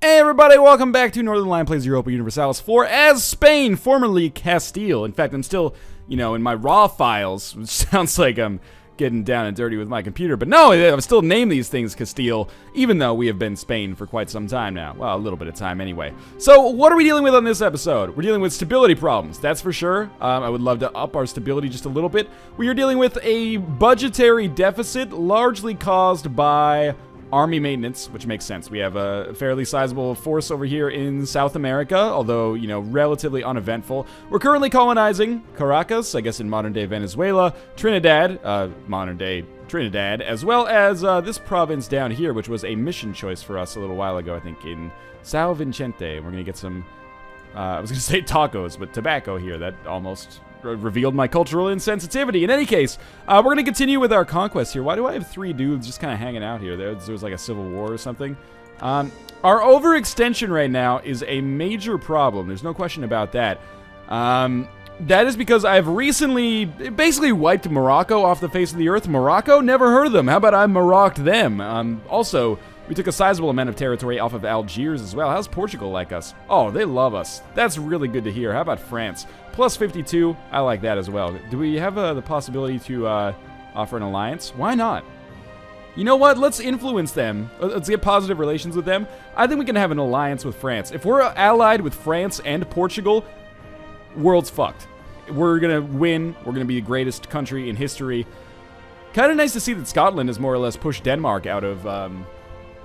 Hey everybody, welcome back to Northernlion Plays Europa Universalis 4 as Spain, formerly Castile. In fact, I'm still, in my raw files, which sounds like I'm getting down and dirty with my computer. But no, I've still named these things Castile, even though we have been Spain for quite some time now. Well, a little bit of time anyway. So, what are we dealing with on this episode? We're dealing with stability problems, that's for sure. I would love to up our stability just a little bit. We are dealing with a budgetary deficit, largely caused by army maintenance, which makes sense. We have a fairly sizable force over here in South America, although, relatively uneventful. We're currently colonizing Caracas, I guess in modern-day Venezuela, Trinidad, modern-day Trinidad, as well as this province down here, which was a mission choice for us a little while ago, I think, in São Vicente. We're going to get some, I was going to say tacos, but tobacco here. That almost revealed my cultural insensitivity. In any case, we're going to continue with our conquest here. Why do I have three dudes just kind of hanging out here? There was like a civil war or something. Our overextension right now is a major problem. There's no question about that. That is because I've recently basically wiped Morocco off the face of the earth. Morocco? Never heard of them. How about I Marocked them? Also, we took a sizable amount of territory off of Algiers as well. How's Portugal like us? Oh, they love us. That's really good to hear. How about France? Plus 52. I like that as well. Do we have the possibility to offer an alliance? Why not? You know what? Let's influence them. Let's get positive relations with them. I think we can have an alliance with France. If we're allied with France and Portugal, world's fucked. We're gonna win. We're gonna be the greatest country in history. Kind of nice to see that Scotland has more or less pushed Denmark out of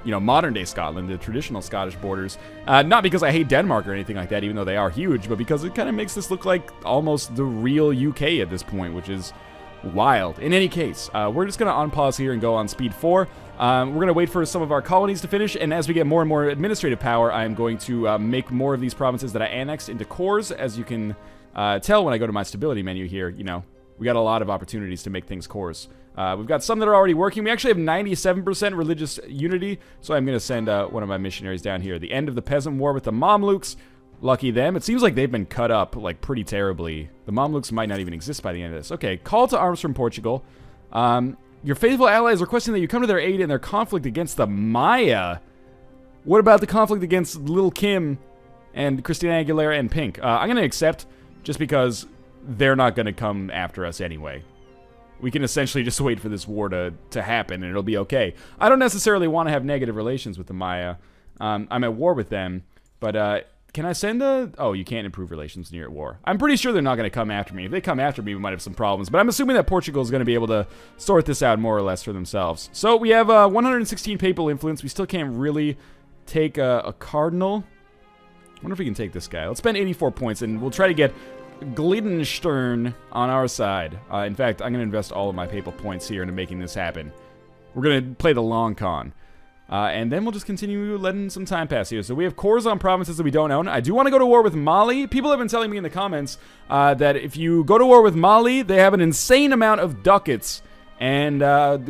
modern-day Scotland, the traditional Scottish borders. Not because I hate Denmark or anything like that, even though they are huge, but because it kind of makes this look like almost the real UK at this point, which is wild. In any case, we're just going to unpause here and go on speed 4. We're going to wait for some of our colonies to finish, and as we get more and more administrative power, I'm going to make more of these provinces that I annexed into cores. As you can tell when I go to my stability menu here, we got a lot of opportunities to make things cores. We've got some that are already working. We actually have 97% religious unity, so I'm going to send one of my missionaries down here. The end of the Peasant War with the Mamluks. Lucky them. It seems like they've been cut up, like, pretty terribly. The Mamluks might not even exist by the end of this. Okay, call to arms from Portugal. Your faithful allies requesting that you come to their aid in their conflict against the Maya. What about the conflict against Lil' Kim and Christina Aguilera and Pink? I'm going to accept, just because they're not going to come after us anyway. We can essentially just wait for this war to happen, and it'll be okay. I don't necessarily want to have negative relations with the Maya. I'm at war with them, but can I send a... Oh, you can't improve relations when you're at war. I'm pretty sure they're not going to come after me. If they come after me, we might have some problems, but I'm assuming that Portugal is going to be able to sort this out more or less for themselves. So we have 116 papal influence. We still can't really take a cardinal. I wonder if we can take this guy. Let's spend 84 points, and we'll try to get Glidenstern on our side. In fact, I'm going to invest all of my papal points here into making this happen. We're going to play the long con. And then we'll just continue letting some time pass here. So we have cores on provinces that we don't own. I do want to go to war with Mali. People have been telling me in the comments that if you go to war with Mali, they have an insane amount of ducats. And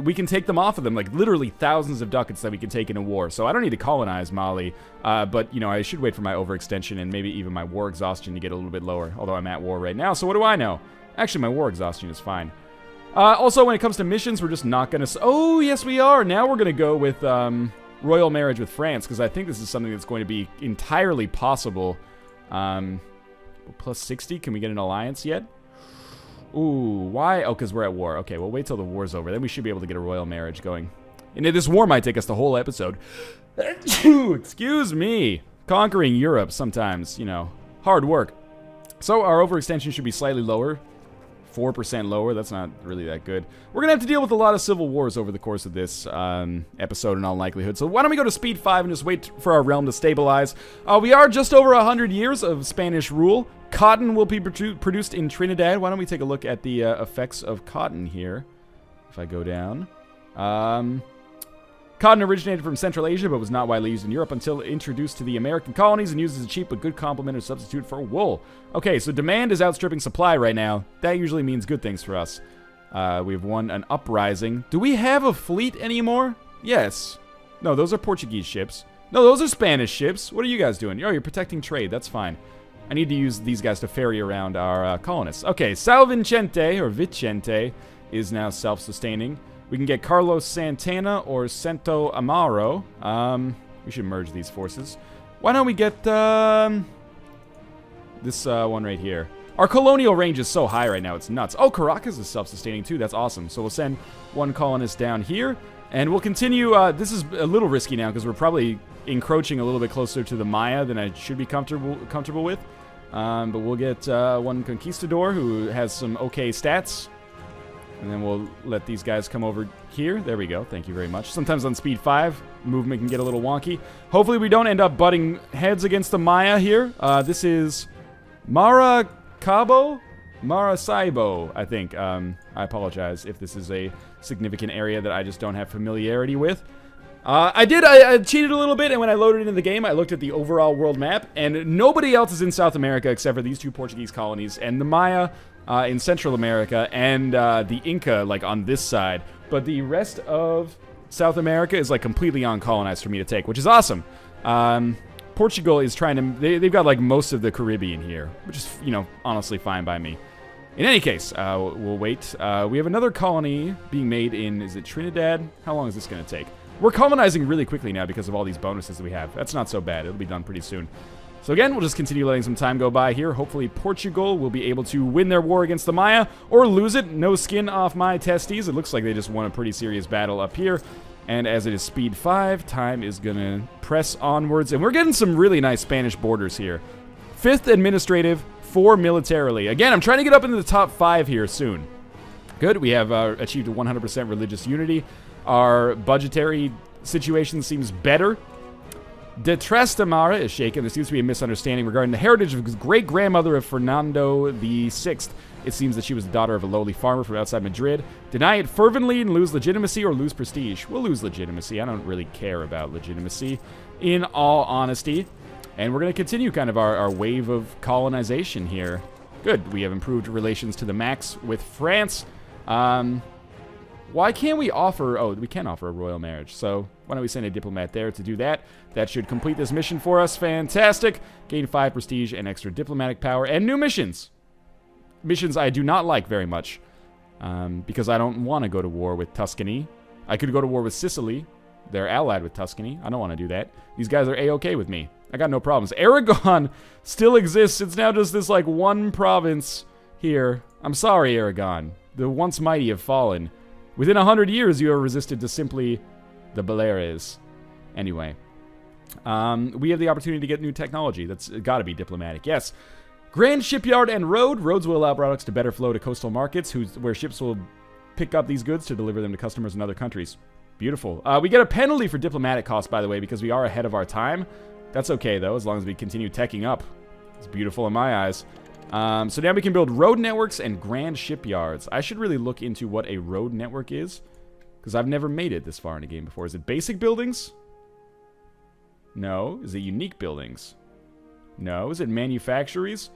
we can take them off of them, like literally thousands of ducats that we can take in a war. So I don't need to colonize Mali, but, I should wait for my overextension and maybe even my war exhaustion to get a little bit lower, although I'm at war right now, so what do I know? Actually, my war exhaustion is fine. Also, when it comes to missions, we're just not going to... Oh, yes, we are! Now we're going to go with royal marriage with France, because I think this is something that's going to be entirely possible. Plus 60? Can we get an alliance yet? Ooh, why? Oh, because we're at war. Okay, we'll wait till the war's over. Then we should be able to get a royal marriage going. And this war might take us the whole episode. Excuse me. Conquering Europe sometimes, hard work. So our overextension should be slightly lower. 4% lower. That's not really that good. We're going to have to deal with a lot of civil wars over the course of this episode in all likelihood. So why don't we go to speed 5 and just wait for our realm to stabilize. We are just over 100 years of Spanish rule. Cotton will be produced in Trinidad. Why don't we take a look at the effects of cotton here? If I go down. Cotton originated from Central Asia, but was not widely used in Europe until introduced to the American colonies and used as a cheap but good complement or substitute for wool. Okay, so demand is outstripping supply right now. That usually means good things for us. We've won an uprising. Do we have a fleet anymore? Yes. No, those are Portuguese ships. No, those are Spanish ships. What are you guys doing? Oh, you're protecting trade. That's fine. I need to use these guys to ferry around our colonists. Okay, São Vicente, or Vicente, is now self-sustaining. We can get Carlos Santana or Santo Amaro. We should merge these forces. Why don't we get this one right here? Our colonial range is so high right now, it's nuts. Oh, Caracas is self-sustaining too. That's awesome. So we'll send one colonist down here, and we'll continue. This is a little risky now because we're probably encroaching a little bit closer to the Maya than I should be comfortable with. But we'll get one conquistador who has some okay stats. And then we'll let these guys come over here. There we go. Thank you very much. Sometimes on speed 5, movement can get a little wonky. Hopefully we don't end up butting heads against the Maya here. This is Maracaibo, I think. I apologize if this is a significant area that I just don't have familiarity with. I cheated a little bit, and when I loaded into the game, I looked at the overall world map, and nobody else is in South America except for these 2 Portuguese colonies, and the Maya in Central America, and the Inca, like, on this side. But the rest of South America is, like, completely uncolonized for me to take, which is awesome. Portugal is trying to... They've got, like, most of the Caribbean here, which is, you know, honestly fine by me. In any case, we'll wait. We have another colony being made in... Is it Trinidad? How long is this going to take? We're colonizing really quickly now because of all these bonuses that we have. That's not so bad. It'll be done pretty soon. So again, we'll just continue letting some time go by here. Hopefully Portugal will be able to win their war against the Maya or lose it. No skin off my testes. It looks like they just won a pretty serious battle up here. And as it is speed 5, time is going to press onwards. And we're getting some really nice Spanish borders here. 5th administrative, 4 militarily. Again, I'm trying to get up into the top 5 here soon. Good. We have achieved a 100% religious unity. Our budgetary situation seems better. De Trastamara is shaken. There seems to be a misunderstanding regarding the heritage of his great-grandmother of Fernando VI. It seems that she was the daughter of a lowly farmer from outside Madrid. Deny it fervently and lose legitimacy or lose prestige. We'll lose legitimacy. I don't really care about legitimacy, in all honesty. And we're going to continue kind of our wave of colonization here. Good. We have improved relations to the max with France. Why can't we offer... Oh, we can offer a royal marriage. So why don't we send a diplomat there to do that? That should complete this mission for us. Fantastic. Gain 5 prestige and extra diplomatic power. And new missions. Missions I do not like very much. Because I don't want to go to war with Tuscany. I could go to war with Sicily. They're allied with Tuscany. I don't want to do that. These guys are A-okay with me. I got no problems. Aragon still exists. It's now just this, like, one province here. I'm sorry, Aragon. The once mighty have fallen. Within 100 years, you are resisted to simply the Baleares. Anyway. We have the opportunity to get new technology. That's got to be diplomatic. Yes. Grand shipyard and road. Roads will allow products to better flow to coastal markets, where ships will pick up these goods to deliver them to customers in other countries. Beautiful. We get a penalty for diplomatic costs, by the way, because we are ahead of our time. That's okay, though, as long as we continue teching up. It's beautiful in my eyes. So now we can build road networks and grand shipyards. I should really look into what a road network is, because I've never made it this far in a game before. Is it basic buildings? No. Is it unique buildings? No. Is it manufactories?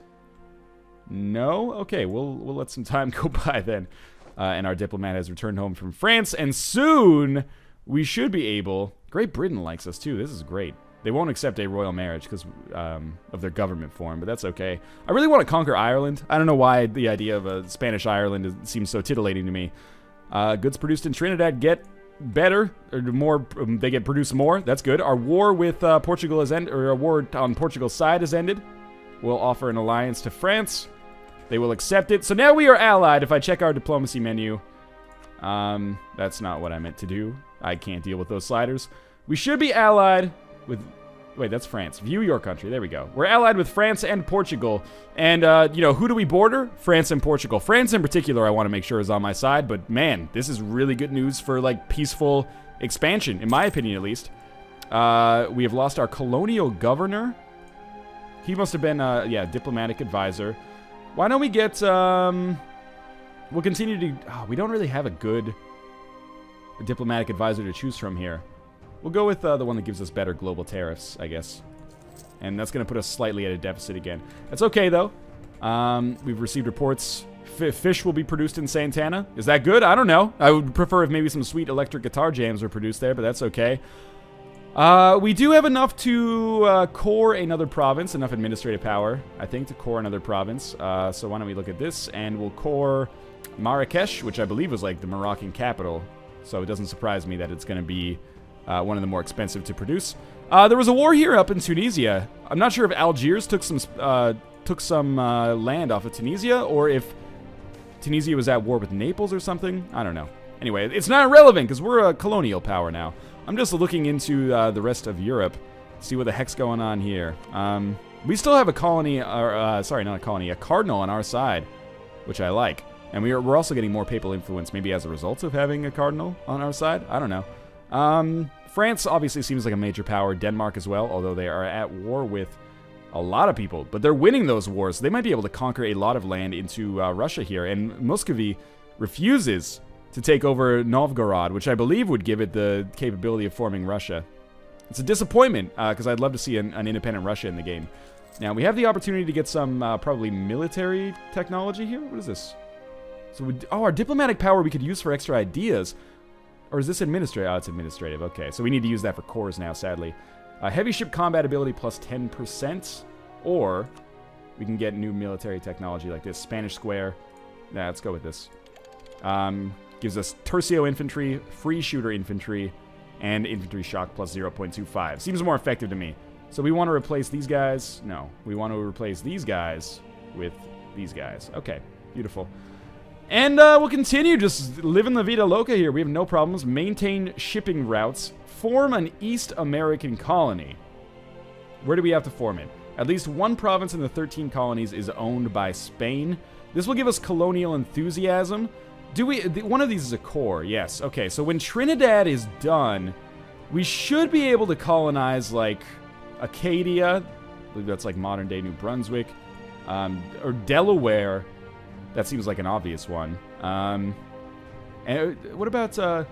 No. Okay, we'll let some time go by then. And our diplomat has returned home from France, and soon we should be able... Great Britain likes us too. This is great. They won't accept a royal marriage because of their government form, but that's okay. I really want to conquer Ireland. I don't know why the idea of a Spanish Ireland seems so titillating to me. Goods produced in Trinidad get better, or more. They get produced more. That's good. Our war with Portugal has ended, or our war on Portugal's side has ended. We'll offer an alliance to France. They will accept it. So now we are allied. If I check our diplomacy menu, that's not what I meant to do. I can't deal with those sliders. We should be allied with... Wait, that's France. View your country. There we go. We're allied with France and Portugal. And, you know, who do we border? France and Portugal. France in particular, I want to make sure is on my side. But, man, this is really good news for, like, peaceful expansion, in my opinion, at least. We have lost our colonial governor. He must have been, yeah, diplomatic advisor. Why don't we get, we'll continue to... Oh, we don't really have a good diplomatic advisor to choose from here. We'll go with the one that gives us better global tariffs, I guess. And that's going to put us slightly at a deficit again. That's okay, though. We've received reports. Fish will be produced in Santana. Is that good? I don't know. I would prefer if maybe some sweet electric guitar jams were produced there, but that's okay. We do have enough to core another province, enough administrative power, I think, to core another province. So why don't we look at this, and we'll core Marrakesh, which I believe was like the Moroccan capital. So it doesn't surprise me that it's going to be one of the more expensive to produce. There was a war here up in Tunisia. I'm not sure if Algiers took some land off of Tunisia, or if Tunisia was at war with Naples or something. I don't know. Anyway, it's not irrelevant because we're a colonial power now. I'm just looking into the rest of Europe, see what the heck's going on here. We still have a colony, or sorry, not a colony, a cardinal on our side, which I like. And we're also getting more papal influence, maybe as a result of having a cardinal on our side. I don't know. France obviously seems like a major power. Denmark as well, although they are at war with a lot of people. But they're winning those wars. So they might be able to conquer a lot of land into Russia here. And Muscovy refuses to take over Novgorod, which I believe would give it the capability of forming Russia. It's a disappointment, because I'd love to see an independent Russia in the game. Now, we have the opportunity to get some probably military technology here. What is this? So, our diplomatic power we could use for extra ideas. Or is this administrative? Oh, it's administrative. Okay, so we need to use that for cores now, sadly. Heavy ship combat ability plus 10%. Or we can get new military technology like this. Spanish Square. Nah, let's go with this. Gives us Tercio Infantry, Free Shooter Infantry, and Infantry Shock plus 0.25. Seems more effective to me. So we want to replace these guys. No, we want to replace these guys with these guys. Okay, beautiful. And we'll continue just living la vida loca here. We have no problems. Maintain shipping routes. Form an East American colony. Where do we have to form it? At least one province in the 13 colonies is owned by Spain. This will give us colonial enthusiasm. One of these is a core, yes. Okay, so when Trinidad is done, we should be able to colonize, like, Acadia. I believe that's like modern-day New Brunswick. Or Delaware. That seems like an obvious one. And what about, the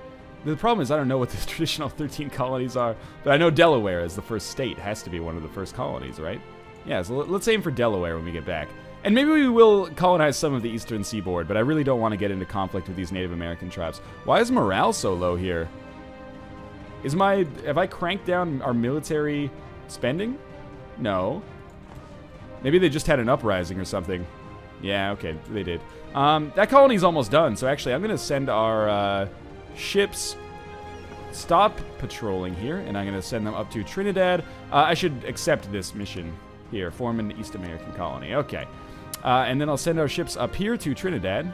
problem is I don't know what the traditional 13 colonies are, but I know Delaware is the first state. Has to be one of the first colonies, right? Yeah, so let's aim for Delaware when we get back. And maybe we will colonize some of the eastern seaboard, but I really don't want to get into conflict with these Native American tribes. Why is morale so low here? Have I cranked down our military spending? No. Maybe they just had an uprising or something. Yeah, okay, they did. That colony's almost done, so actually I'm going to send our ships, stop patrolling here, and I'm going to send them up to Trinidad. I should accept this mission here, form an East American colony. Okay. And then I'll send our ships up here to Trinidad.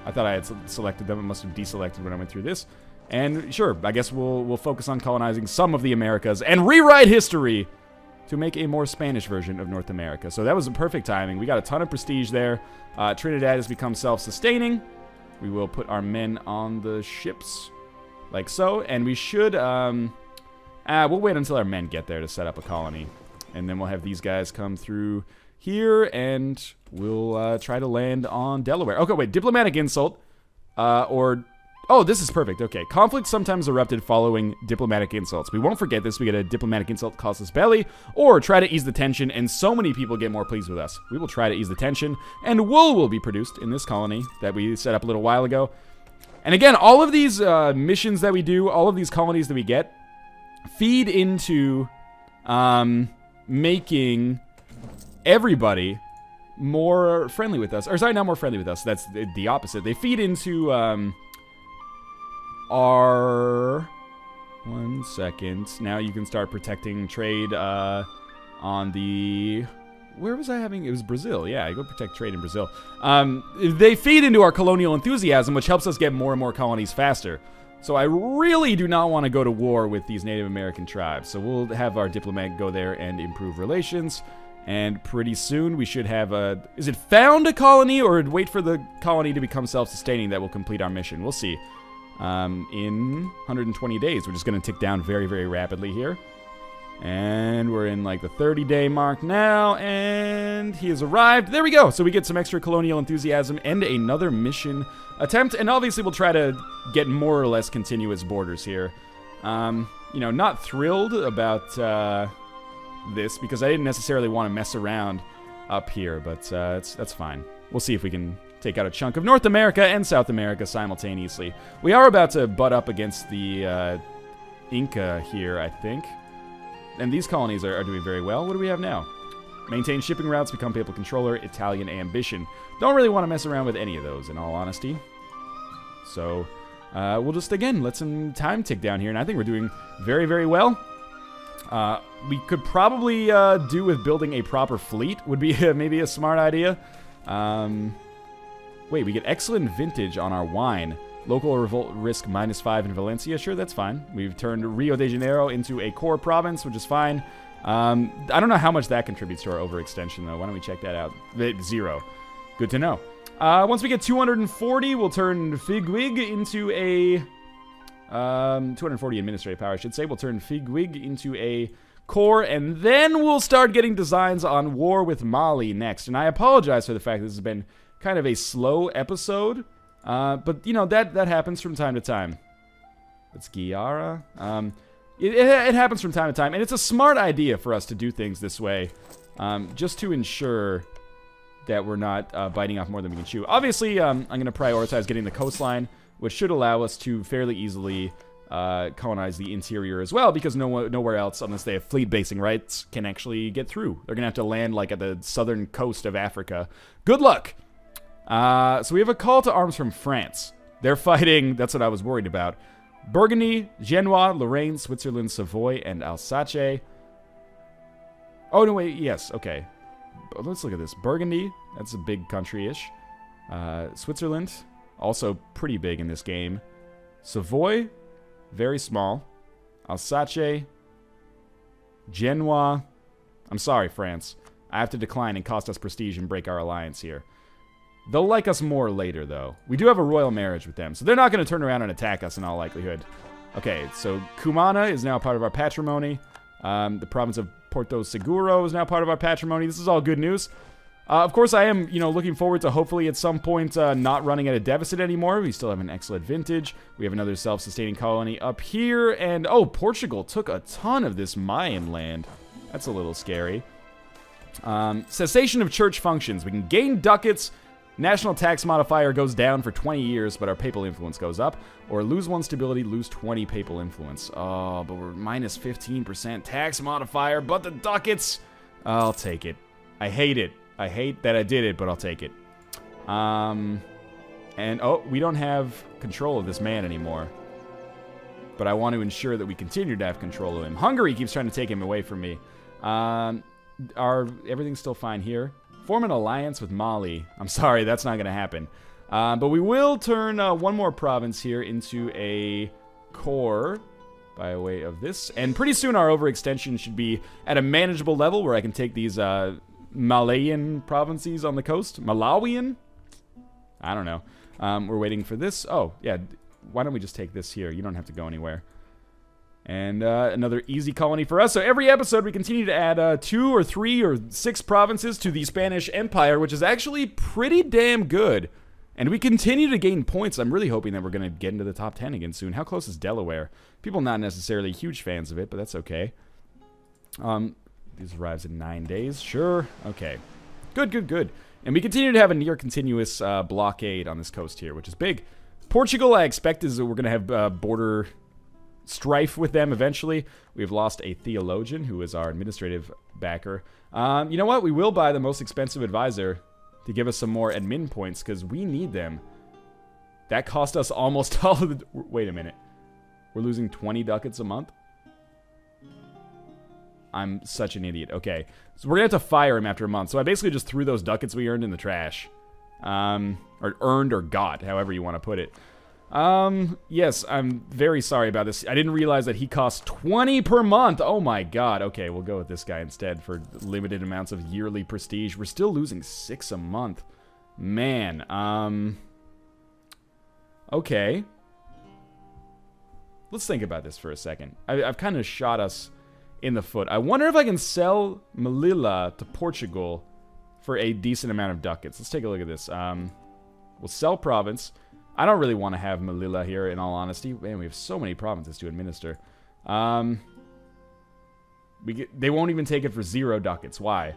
I thought I had selected them. I must have deselected when I went through this. And sure, I guess we'll focus on colonizing some of the Americas and rewrite history to make a more Spanish version of North America. So that was a perfect timing. We got a ton of prestige there. Trinidad has become self-sustaining. We will put our men on the ships like so. And we should... we'll wait until our men get there to set up a colony. And then we'll have these guys come through here, and we'll try to land on Delaware. Okay, wait, diplomatic insult, oh, this is perfect. Okay, conflict sometimes erupted following diplomatic insults. We won't forget this. We get a diplomatic insult casus belli, or try to ease the tension, and so many people get more pleased with us. We will try to ease the tension, and wool will be produced in this colony that we set up a little while ago. And again, all of these missions that we do, all of these colonies that we get, feed into making everybody more friendly with us. Or sorry, not more friendly with us. That's the opposite. They feed into our... One second. Now you can start protecting trade on the... Where was I having... It was Brazil. Yeah, I go protect trade in Brazil. They feed into our colonial enthusiasm, which helps us get more and more colonies faster. So I really do not want to go to war with these Native American tribes. So we'll have our diplomat go there and improve relations. And pretty soon we should have a... Is it found a colony, or wait for the colony to become self-sustaining that will complete our mission? We'll see. In 120 days. We're just going to tick down very, very rapidly here. And we're in like the 30-day mark now. And he has arrived. There we go. So we get some extra colonial enthusiasm and another mission attempt. And obviously we'll try to get more or less continuous borders here. You know, not thrilled about this because I didn't necessarily want to mess around up here. But that's fine. We'll see if we can take out a chunk of North America and South America simultaneously. We are about to butt up against the Inca here, I think. And these colonies are doing very well. What do we have now? Maintain shipping routes, become papal controller, Italian ambition. Don't really want to mess around with any of those, in all honesty. So, we'll just, again, let some time tick down here. And I think we're doing very, very well. We could probably do with building a proper fleet. Would be maybe a smart idea. Wait, we get excellent vintage on our wine. Local revolt risk -5 in Valencia. Sure, that's fine. We've turned Rio de Janeiro into a core province, which is fine. I don't know how much that contributes to our overextension, though. Why don't we check that out? 0. Good to know. Once we get 240, we'll turn Figwig into a... 240 administrative power, I should say. We'll turn Figwig into a core, and then we'll start getting designs on war with Mali next. And I apologize for the fact that this has been kind of a slow episode. But, you know, that happens from time to time. It's Giara. It happens from time to time, and it's a smart idea for us to do things this way, just to ensure that we're not biting off more than we can chew. Obviously, I'm going to prioritize getting the coastline, which should allow us to fairly easily colonize the interior as well, because nowhere else, unless they have fleet basing rights, can actually get through. They're going to have to land, like, at the southern coast of Africa. Good luck! So we have a call to arms from France. They're fighting, that's what I was worried about, Burgundy, Genoa, Lorraine, Switzerland, Savoy, and Alsace. Oh, no, wait, yes, okay. Let's look at this. Burgundy, that's a big country-ish. Switzerland, also pretty big in this game. Savoy, very small. Alsace, Genoa. I'm sorry, France. I have to decline and cost us prestige and break our alliance here. They'll like us more later, though. We do have a royal marriage with them, so they're not going to turn around and attack us in all likelihood. Okay, so Cumana is now part of our patrimony. The province of Porto Seguro is now part of our patrimony. This is all good news. Of course, I am, you know, looking forward to hopefully at some point not running at a deficit anymore. We still have an excellent vintage. We have another self-sustaining colony up here. And, oh, Portugal took a ton of this Mayan land. That's a little scary. Cessation of church functions. We can gain ducats. National tax modifier goes down for 20 years, but our papal influence goes up. Or lose 1 stability, lose 20 papal influence. Oh, but we're minus 15% tax modifier, but the ducats... I'll take it. I hate it. I hate that I did it, but I'll take it. And, oh, we don't have control of this man anymore. But I want to ensure that we continue to have control of him. Hungary keeps trying to take him away from me. Everything's still fine here. Form an alliance with Mali. I'm sorry, that's not going to happen. But we will turn one more province here into a core by way of this. And pretty soon our overextension should be at a manageable level where I can take these Malayan provinces on the coast. Malawian? I don't know. We're waiting for this. Oh, yeah. Why don't we just take this here? You don't have to go anywhere. And another easy colony for us. So every episode we continue to add 2 or 3 or 6 provinces to the Spanish Empire, which is actually pretty damn good. And we continue to gain points. I'm really hoping that we're going to get into the top 10 again soon. How close is Delaware? People not necessarily huge fans of it, but that's okay. This arrives in 9 days. Sure. Okay. Good, good, good. And we continue to have a near continuous blockade on this coast here, which is big. Portugal, I expect, is that we're going to have border strife with them eventually. We've lost a theologian who is our administrative backer. You know what? We will buy the most expensive advisor to give us some more admin points because we need them. That cost us almost all of the... Wait a minute. We're losing 20 ducats a month? I'm such an idiot. Okay. So we're going to have to fire him after a month. So I basically just threw those ducats we earned in the trash. Or earned or got, however you want to put it. Yes, I'm very sorry about this. I didn't realize that he costs 20 per month. Oh my god. Okay, we'll go with this guy instead for limited amounts of yearly prestige. We're still losing 6 a month. Man, okay. Let's think about this for a second. I've kind of shot us in the foot. I wonder if I can sell Melilla to Portugal for a decent amount of ducats. Let's take a look at this. We'll sell province. I don't really want to have Melilla here, in all honesty. Man, we have so many provinces to administer. They won't even take it for 0 ducats. Why?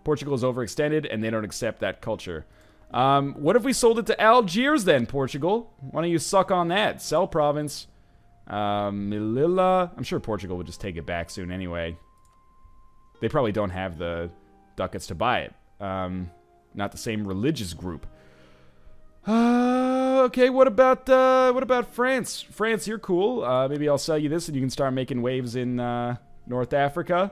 Portugal is overextended, and they don't accept that culture. What if we sold it to Algiers, then, Portugal? Why don't you suck on that? Sell province. Melilla. I'm sure Portugal would just take it back soon anyway. They probably don't have the ducats to buy it. Not the same religious group. Okay, what about France? France, you're cool. Maybe I'll sell you this and you can start making waves in North Africa.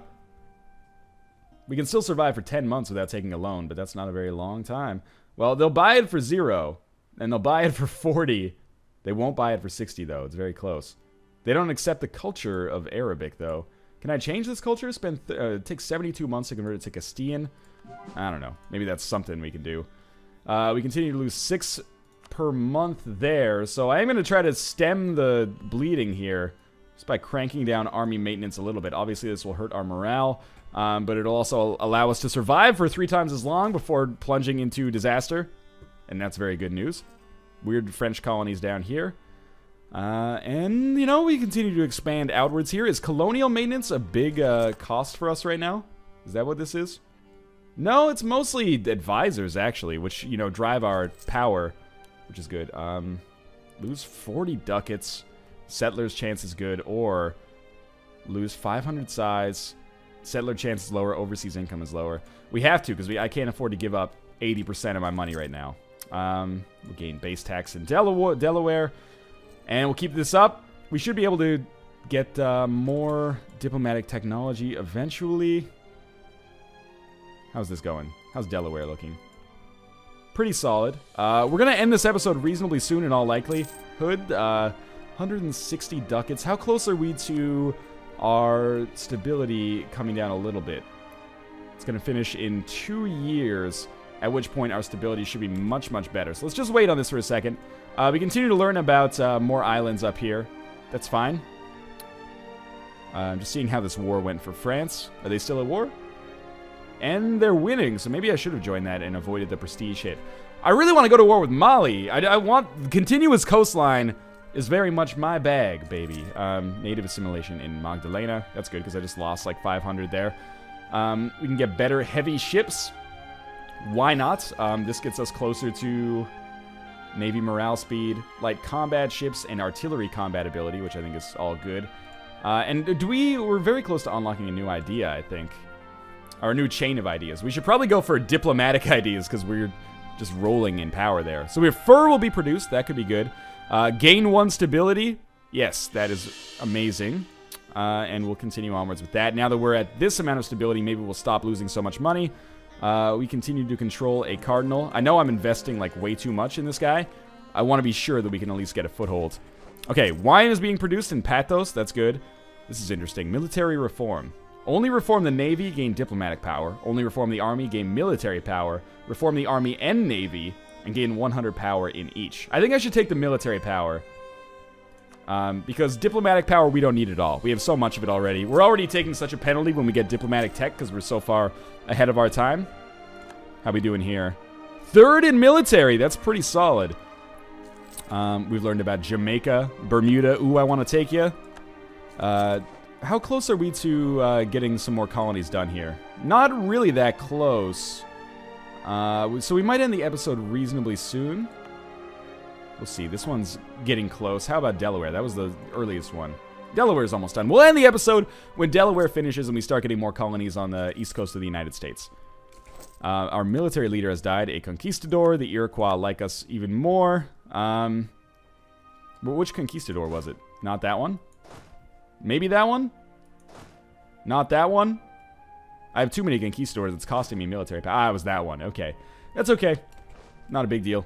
We can still survive for 10 months without taking a loan, but that's not a very long time. Well, they'll buy it for 0, and they'll buy it for 40. They won't buy it for 60, though. It's very close. They don't accept the culture of Arabic, though. Can I change this culture? It takes 72 months to convert it to Castilian. I don't know. Maybe that's something we can do. We continue to lose 6 per month there, so I am going to try to stem the bleeding here just by cranking down army maintenance a little bit. Obviously, this will hurt our morale, but it'll also allow us to survive for 3 times as long before plunging into disaster, and that's very good news. Weird French colonies down here. And, you know, we continue to expand outwards here. Is colonial maintenance a big cost for us right now? Is that what this is? No, it's mostly advisors, actually, which, you know, drive our power, which is good. Lose 40 ducats. Settlers' chance is good. Or lose 500 size. Settler chance is lower. Overseas income is lower. We have to, because I can't afford to give up 80% of my money right now. We'll gain base tax in Delaware. And we'll keep this up. We should be able to get more diplomatic technology eventually. How's this going? How's Delaware looking? Pretty solid. We're going to end this episode reasonably soon in all likelihood. 160 ducats. How close are we to our stability coming down a little bit? It's going to finish in 2 years, at which point our stability should be much, much better. So let's just wait on this for a second. We continue to learn about more islands up here. That's fine. I'm just seeing how this war went for France. Are they still at war? And they're winning, so maybe I should have joined that and avoided the prestige hit. I really want to go to war with Mali. I want... Continuous coastline is very much my bag, baby. Native assimilation in Magdalena. That's good, because I just lost like 500 there. We can get better heavy ships. Why not? This gets us closer to Navy morale speed, light combat ships, and artillery combat ability, which I think is all good. And we're very close to unlocking a new idea, I think. Or a new chain of ideas. We should probably go for diplomatic ideas, because we're just rolling in power there. So fur will be produced. That could be good. Gain 1 stability. Yes, that is amazing. And we'll continue onwards with that. Now that we're at this amount of stability, maybe we'll stop losing so much money. We continue to control a cardinal. I know I'm investing like way too much in this guy. I want to be sure that we can at least get a foothold. Okay, wine is being produced in Pathos. That's good. This is interesting. Military reform. Only reform the Navy, gain diplomatic power. Only reform the Army, gain military power. Reform the Army and Navy, and gain 100 power in each. I think I should take the military power. Because diplomatic power, we don't need it all. We have so much of it already. We're already taking such a penalty when we get diplomatic tech, because we're so far ahead of our time. How we doing here? 3rd in military. That's pretty solid. We've learned about Jamaica, Bermuda. Ooh, I want to take you. How close are we to getting some more colonies done here? Not really that close. So we might end the episode reasonably soon. We'll see. This one's getting close. How about Delaware? That was the earliest one. Delaware's almost done. We'll end the episode when Delaware finishes and we start getting more colonies on the east coast of the United States. Our military leader has died, a conquistador. The Iroquois like us even more. But which conquistador was it? Not that one? Maybe that one? Not that one? I have too many conquistadors. It's costing me military power. Ah, it was that one. Okay. That's okay. Not a big deal.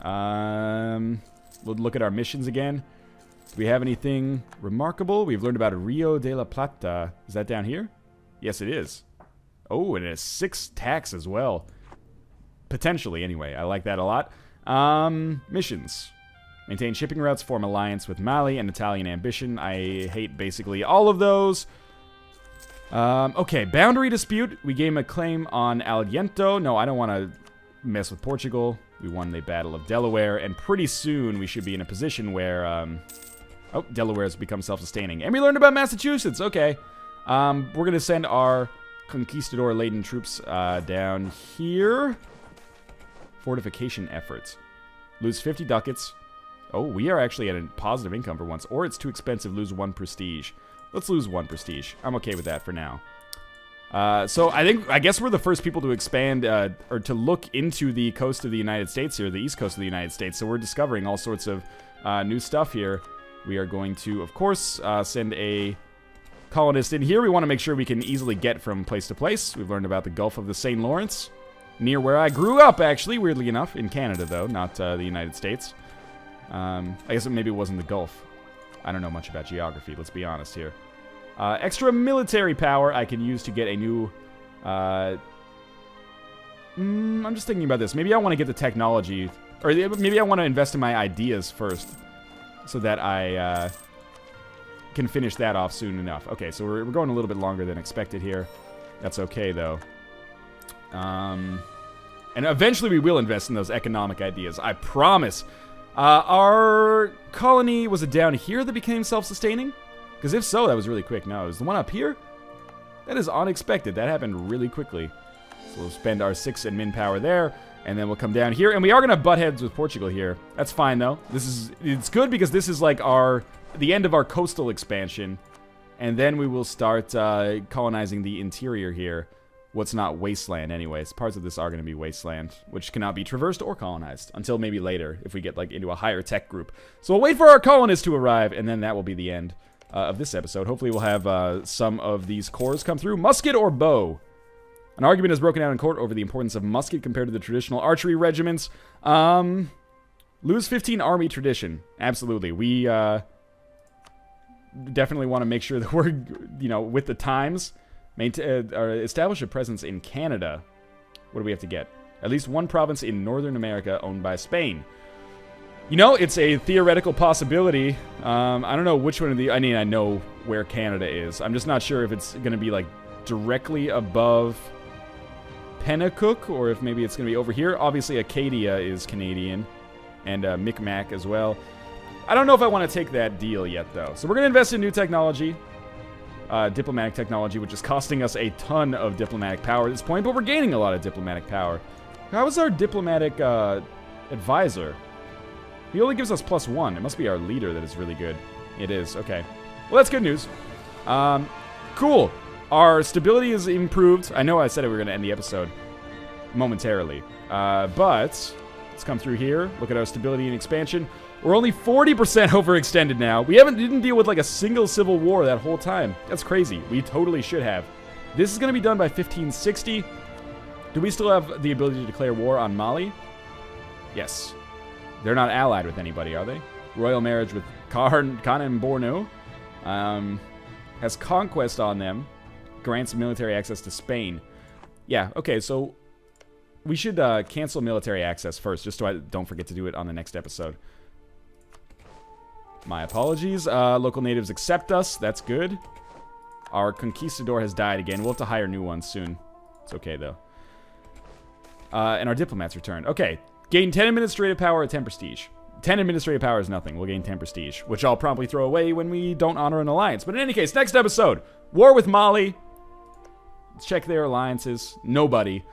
We'll look at our missions again. Do we have anything remarkable? We've learned about Rio de la Plata. Is that down here? Yes, it is. Oh, and it has 6 tax as well. Potentially, anyway. I like that a lot. Missions. Maintain shipping routes, form alliance with Mali and Italian ambition. I hate basically all of those. Okay, boundary dispute. We gain a claim on Aliento. No, I don't want to mess with Portugal. We won the Battle of Delaware, and pretty soon we should be in a position where, oh, Delaware has become self-sustaining. And we learned about Massachusetts. Okay. We're going to send our conquistador-laden troops down here. Fortification efforts. Lose 50 ducats. Oh, we are actually at a positive income for once. Or it's too expensive. Lose 1 prestige. Let's lose 1 prestige. I'm okay with that for now. So I guess we're the first people to expand or to look into the coast of the United States here, the east coast of the United States. So we're discovering all sorts of new stuff here. We are going to, of course, send a colonists in here. We want to make sure we can easily get from place to place. We've learned about the Gulf of the St. Lawrence, near where I grew up, actually, weirdly enough. In Canada, though, not the United States. I guess maybe it wasn't the Gulf. I don't know much about geography, let's be honest here. Extra military power I can use to get a new... I'm just thinking about this. Maybe I want to get the technology... Or maybe I want to invest in my ideas first, so that I can finish that off soon enough. Okay, so we're going a little bit longer than expected here. That's okay, though. And eventually we will invest in those economic ideas. I promise. Our colony, was it down here that became self-sustaining? Because if so, that was really quick. No, it was the one up here? That is unexpected. That happened really quickly. So we'll spend our 6 admin power there. And then we'll come down here, and we are gonna butt heads with Portugal here. That's fine though. It's good because this is like the end of our coastal expansion, and then we will start colonizing the interior here. What's not wasteland, anyways. Parts of this are gonna be wasteland, which cannot be traversed or colonized until maybe later if we get like into a higher tech group. So we'll wait for our colonists to arrive, and then that will be the end of this episode. Hopefully, we'll have some of these cores come through. Musket or bow? An argument is broken out in court over the importance of musket compared to the traditional archery regiments. Lose 15 army tradition. Absolutely. We definitely want to make sure that we're, you know, with the times. Establish a presence in Canada. What do we have to get? At least one province in Northern America owned by Spain. You know, it's a theoretical possibility. I don't know which one of the... I mean, I know where Canada is. I'm just not sure if it's going to be, like, directly above... Pennacook, or if maybe it's going to be over here. Obviously, Acadia is Canadian, and Micmac as well. I don't know if I want to take that deal yet, though. So we're going to invest in new technology, diplomatic technology, which is costing us a ton of diplomatic power at this point, but we're gaining a lot of diplomatic power. How is our diplomatic advisor? He only gives us +1. It must be our leader that is really good. It is. Okay. Well, that's good news. Cool. Our stability is improved. I know I said we were going to end the episode momentarily. But let's come through here. Look at our stability and expansion. We're only 40% overextended now. We didn't deal with like a single civil war that whole time. That's crazy. We totally should have. This is going to be done by 1560. Do we still have the ability to declare war on Mali? Yes. They're not allied with anybody, are they? Royal marriage with Khan and Borno. Has conquest on them. Grants military access to Spain. Yeah, okay, so we should cancel military access first, just so I don't forget to do it on the next episode. My apologies. Local natives accept us. That's good. Our conquistador has died again. We'll have to hire new ones soon. It's okay, though. And our diplomats return. Okay, gain 10 administrative power at 10 prestige. 10 administrative power is nothing. We'll gain 10 prestige, which I'll probably throw away when we don't honor an alliance. But in any case, next episode, war with Mali. Let's check their alliances. Nobody.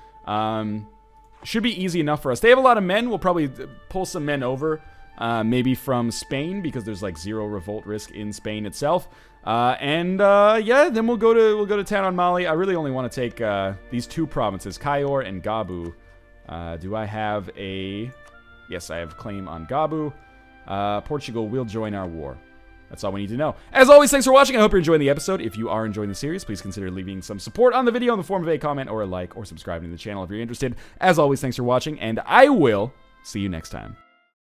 Should be easy enough for us. They have a lot of men. We'll probably pull some men over. Maybe from Spain, because there's like 0 revolt risk in Spain itself. Yeah, then we'll go to town on Mali. I really only want to take these 2 provinces, Cayor and Gabu. Do I have a... Yes, I have claim on Gabu. Portugal will join our war. That's all we need to know. As always, thanks for watching. I hope you're enjoying the episode. If you are enjoying the series, please consider leaving some support on the video in the form of a comment or a like, or subscribing to the channel if you're interested. As always, thanks for watching, and I will see you next time.